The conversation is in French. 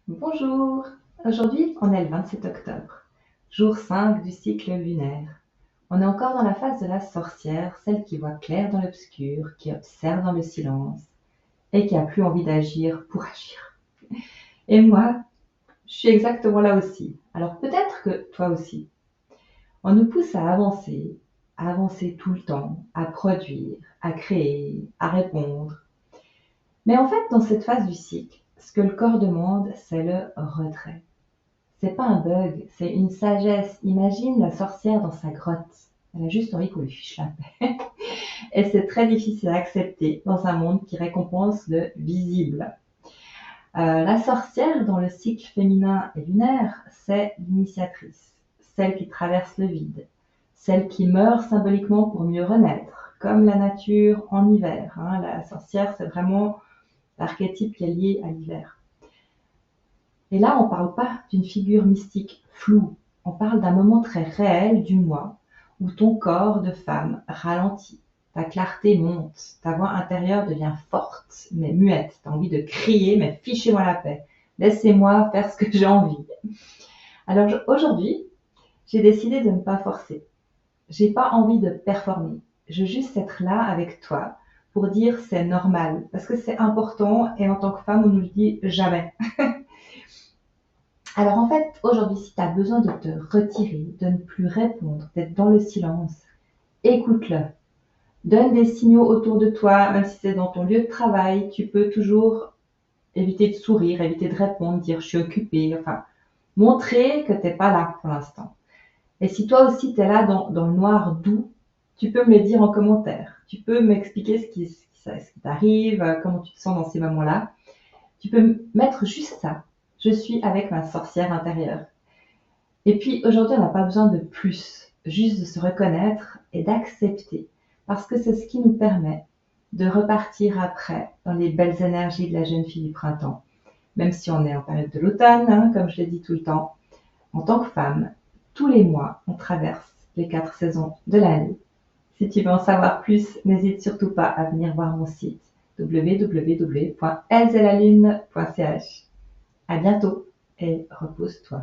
Bonjour, aujourd'hui on est le 27 octobre, jour 5 du cycle lunaire. On est encore dans la phase de la sorcière, celle qui voit clair dans l'obscur, qui observe dans le silence et qui a plus envie d'agir pour agir. Et moi, je suis exactement là aussi. Alors peut-être que toi aussi. On nous pousse à avancer tout le temps, à produire, à créer, à répondre. Mais en fait, dans cette phase du cycle, ce que le corps demande, c'est le retrait. C'est pas un bug, c'est une sagesse. Imagine la sorcière dans sa grotte. Elle a juste envie qu'on lui fiche la paix. Et c'est très difficile à accepter dans un monde qui récompense le visible. La sorcière dans le cycle féminin et lunaire, c'est l'initiatrice, celle qui traverse le vide, celle qui meurt symboliquement pour mieux renaître, comme la nature en hiver. La sorcière, c'est vraiment l'archétype qui est lié à l'hiver. Et là, on ne parle pas d'une figure mystique floue, on parle d'un moment très réel du mois où ton corps de femme ralentit, ta clarté monte, ta voix intérieure devient forte mais muette, tu as envie de crier mais fichez-moi la paix, laissez-moi faire ce que j'ai envie. Alors aujourd'hui, j'ai décidé de ne pas forcer, j'ai pas envie de performer, je veux juste être là avec toi pour dire c'est normal, parce que c'est important et en tant que femme on nous le dit jamais. Alors en fait, aujourd'hui, si tu as besoin de te retirer, de ne plus répondre, d'être dans le silence, écoute-le. Donne des signaux autour de toi, même si c'est dans ton lieu de travail, tu peux toujours éviter de sourire, éviter de répondre, dire je suis occupée, enfin, montrer que t'es pas là pour l'instant. Et si toi aussi t'es là dans le noir doux, tu peux me le dire en commentaire. Tu peux m'expliquer ce qui t'arrive, comment tu te sens dans ces moments-là. Tu peux mettre juste ça. Je suis avec ma sorcière intérieure. Et puis aujourd'hui, on n'a pas besoin de plus, juste de se reconnaître et d'accepter, parce que c'est ce qui nous permet de repartir après dans les belles énergies de la jeune fille du printemps. Même si on est en période de l'automne, comme je l'ai dit tout le temps, en tant que femme, tous les mois, on traverse les 4 saisons de l'année. Si tu veux en savoir plus, n'hésite surtout pas à venir voir mon site www.elseelalune.ch. À bientôt et repose-toi.